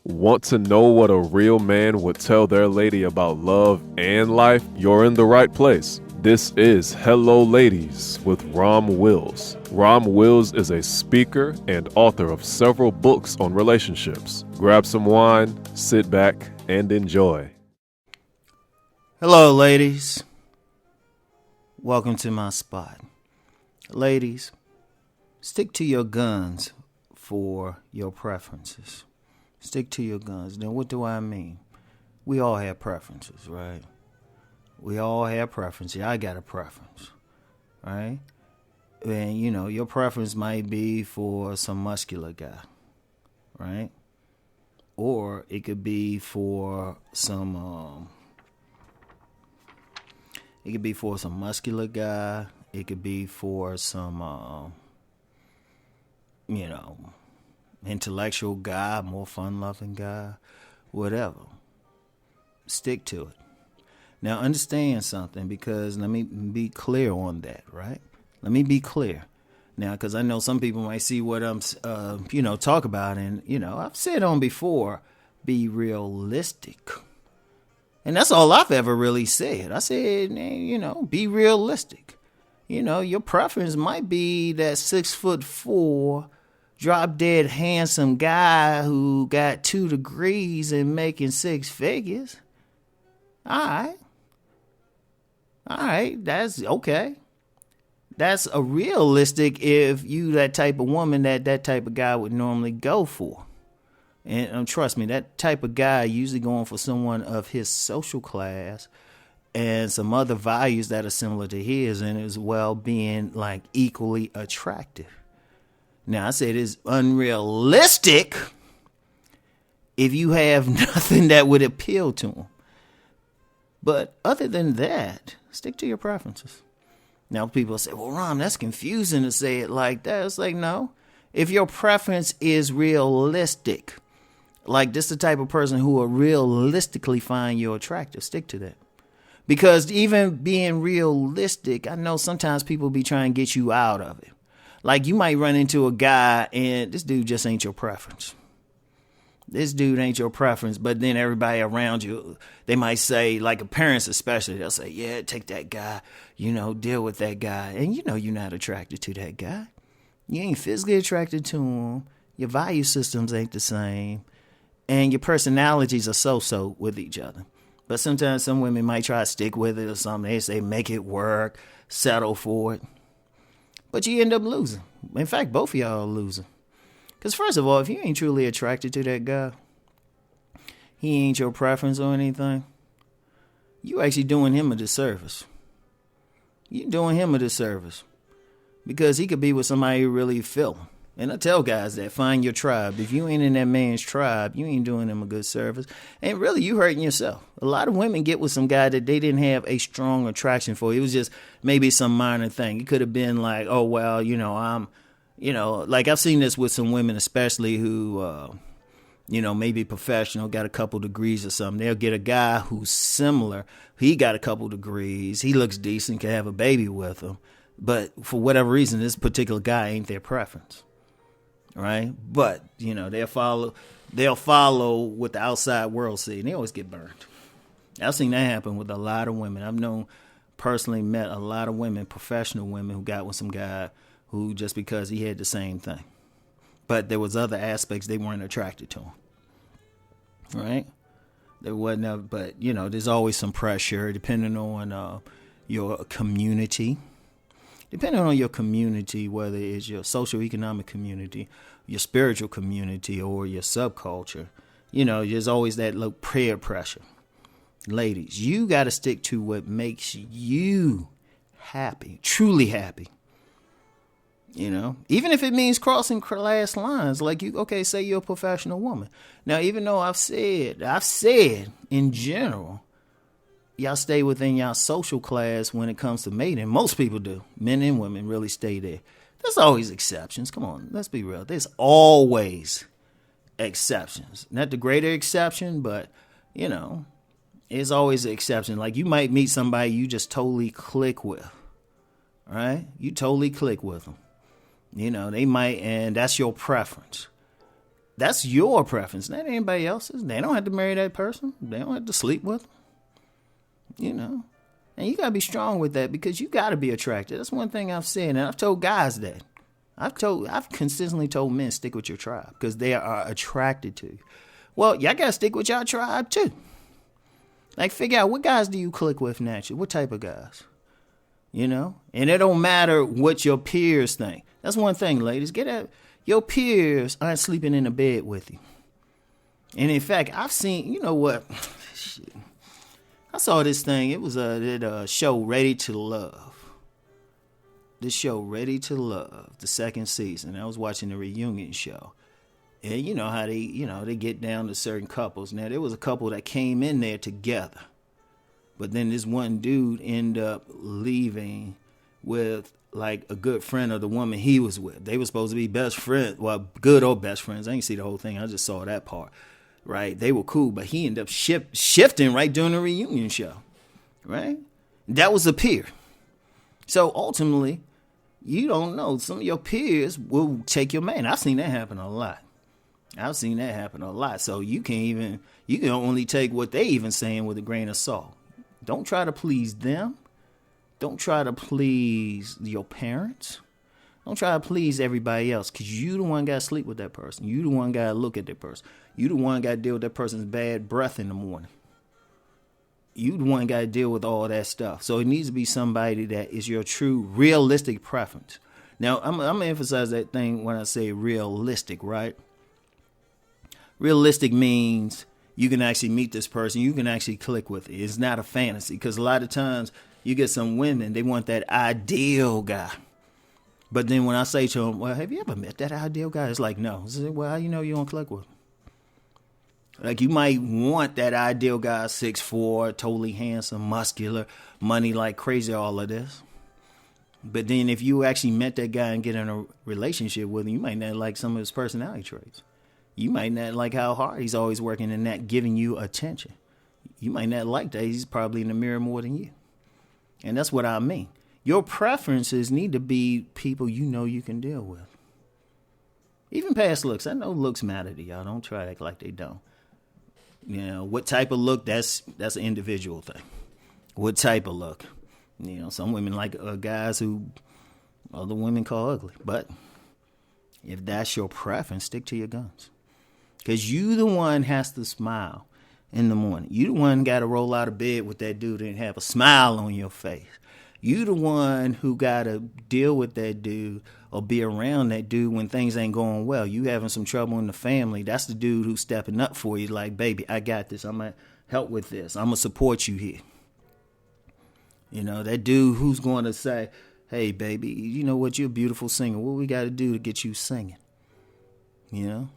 Want to know what a real man would tell their lady about love and life? You're in the right place. This is Hello Ladies with Rom Wills. Rom Wills is a speaker and author of several books on relationships. Grab some wine, sit back, and enjoy. Hello, ladies. Welcome to my spot. Ladies, stick to your guns for your preferences. Stick to your guns. Now, what do I mean? We all have preferences, right? We all have preferences. I got a preference, right? And, your preference might be for some muscular guy, right? Or it could be for some, muscular guy. It could be for some, intellectual guy, more fun-loving guy, whatever. Stick to it. Now, understand something, because let me be clear on that, right? Let me be clear. Now, because I know some people might see what I'm, talk about, and, I've said on before, be realistic. And that's all I've ever really said. I said, be realistic. Your preference might be that 6'4", drop dead handsome guy who got 2 degrees and making 6 figures. All right, that's okay. That's a realistic if you that type of woman that type of guy would normally go for. And trust me, that type of guy usually going for someone of his social class and some other values that are similar to his, and as well being like equally attractive. Now, I said it's unrealistic if you have nothing that would appeal to him. But other than that, stick to your preferences. Now, people say, well, Rom, that's confusing to say it like that. It's like, no. If your preference is realistic, like this the type of person who will realistically find you attractive, stick to that. Because even being realistic, I know sometimes people be trying to get you out of it. Like you might run into a guy and this dude just ain't your preference. This dude ain't your preference, but then everybody around you, they might say, like parents especially, they'll say, yeah, take that guy, deal with that guy. And you're not attracted to that guy. You ain't physically attracted to him. Your value systems ain't the same. And your personalities are so-so with each other. But sometimes some women might try to stick with it or something. They say, make it work, settle for it. But you end up losing. In fact, both of y'all are losing. Because first of all, if you ain't truly attracted to that guy, he ain't your preference or anything, you actually doing him a disservice. You doing him a disservice. Because he could be with somebody who really feel him. And I tell guys that, find your tribe. If you ain't in that man's tribe, you ain't doing him a good service. And really, you hurting yourself. A lot of women get with some guy that they didn't have a strong attraction for. It was just maybe some minor thing. It could have been like, oh, well, I'm, like I've seen this with some women, especially who, maybe professional, got a couple degrees or something. They'll get a guy who's similar. He got a couple degrees. He looks decent, can have a baby with him. But for whatever reason, this particular guy ain't their preference. Right? But, they'll follow what the outside world see, and they always get burned. I've seen that happen with a lot of women. I've personally met a lot of women, professional women, who got with some guy who, just because he had the same thing. But there was other aspects they weren't attracted to him. Right? There wasn't, but, there's always some pressure depending on your community. Depending on your community, whether it's your socio-economic community, your spiritual community, or your subculture, there's always that little peer pressure. Ladies, you got to stick to what makes you happy, truly happy. Even if it means crossing class lines, like say you're a professional woman. Now, even though I've said in general, y'all stay within y'all social class when it comes to mating. Most people do. Men and women really stay there. There's always exceptions. Come on, let's be real. There's always exceptions. Not the greater exception, but, it's always an exception. Like you might meet somebody you just totally click with, right? You totally click with them. They might, and that's your preference. That's your preference. Not anybody else's. They don't have to marry that person. They don't have to sleep with them. You know. And you got to be strong with that because you got to be attracted. That's one thing I've said. And I've told guys that. I've consistently told men stick with your tribe because they are attracted to you. Well, y'all got to stick with your tribe too. Like, figure out what guys do you click with naturally? What type of guys? You know? And it don't matter what your peers think. That's one thing, ladies. Get out. Your peers aren't sleeping in the bed with you. And in fact, I've seen, you know what? Shit. I saw this thing. It was a show, Ready to Love. This show, Ready to Love, the second season. I was watching the reunion show. And you know how they get down to certain couples. Now, there was a couple that came in there together. But then this one dude ended up leaving with like a good friend of the woman he was with. They were supposed to be best friends. Well, good old best friends. I didn't see the whole thing. I just saw that part. Right? They were cool. But he ended up shifting right during the reunion show. Right? That was a peer. So ultimately, you don't know. Some of your peers will take your man. I've seen that happen a lot. So you can only take what they even saying with a grain of salt. Don't try to please them. Don't try to please your parents. Don't try to please everybody else because you the one got to sleep with that person. You the one got to look at that person. You the one got to deal with that person's bad breath in the morning. You the one got to deal with all that stuff. So it needs to be somebody that is your true realistic preference. Now, I'm going to emphasize that thing when I say realistic, right? Realistic means you can actually meet this person. You can actually click with it. It's not a fantasy because a lot of times you get some women, they want that ideal guy. But then when I say to them, well, have you ever met that ideal guy? It's like, no. I say, well, how you know you don't click with him? Like, you might want that ideal guy, 6'4", totally handsome, muscular, money like crazy, all of this. But then if you actually met that guy and get in a relationship with him, you might not like some of his personality traits. You might not like how hard he's always working and not giving you attention. You might not like that. He's probably in the mirror more than you. And that's what I mean. Your preferences need to be people you know you can deal with. Even past looks. I know looks matter to y'all. Don't try to act like they don't. You know, what type of look, that's an individual thing. What type of look? You know, some women like guys who other women call ugly. But if that's your preference, stick to your guns. Because you the one has to smile in the morning. You the one got to roll out of bed with that dude and have a smile on your face. You the one who got to deal with that dude or be around that dude when things ain't going well. You having some trouble in the family. That's the dude who's stepping up for you like, baby, I got this. I'm going to help with this. I'm going to support you here. You know, that dude who's going to say, hey, baby, you know what? You're a beautiful singer. What we got to do to get you singing? You know,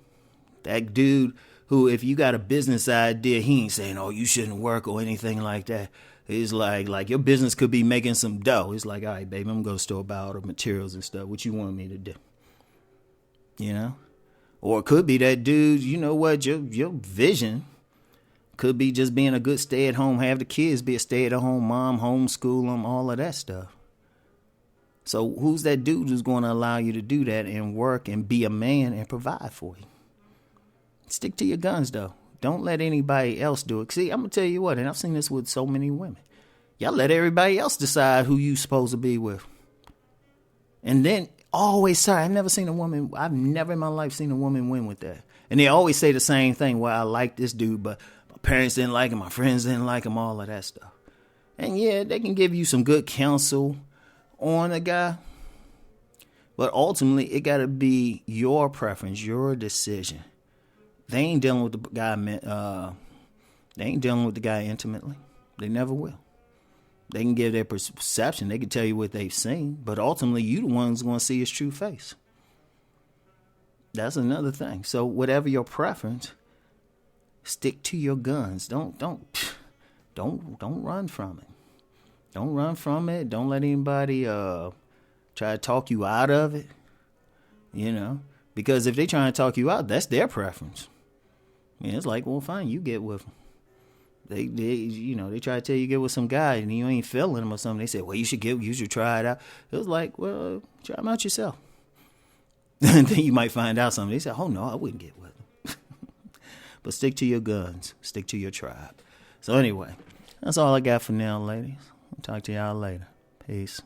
that dude who, if you got a business idea, he ain't saying, oh, you shouldn't work or anything like that. It's like your business could be making some dough. It's like, all right, baby, I'm going to go store buy all the materials and stuff. What you want me to do? You know? Or it could be that dude, you know what, your vision could be just being a good stay-at-home, have the kids be a stay-at-home mom, homeschool them, all of that stuff. So who's that dude who's going to allow you to do that and work and be a man and provide for you? Stick to your guns, though. Don't let anybody else do it. See, I'm going to tell you what, and I've seen this with so many women. Y'all let everybody else decide who you supposed to be with. And then always, I've never in my life seen a woman win with that. And they always say the same thing. Well, I like this dude, but my parents didn't like him. My friends didn't like him, all of that stuff. And yeah, they can give you some good counsel on a guy. But ultimately, it got to be your preference, your decision. They ain't dealing with the guy. They ain't dealing with the guy intimately. They never will. They can give their perception. They can tell you what they've seen, but ultimately, you the one's going to see his true face. That's another thing. So, whatever your preference, stick to your guns. Don't run from it. Don't run from it. Don't let anybody try to talk you out of it. You know, because if they try to talk you out, that's their preference. Yeah, it's like, well, fine, you get with them. They try to tell you get with some guy and you ain't feeling him or something. They say, well, you should try it out. It was like, well, try him out yourself. And then you might find out something. They say, oh no, I wouldn't get with him. But stick to your guns. Stick to your tribe. So anyway, that's all I got for now, ladies. I'll talk to y'all later. Peace.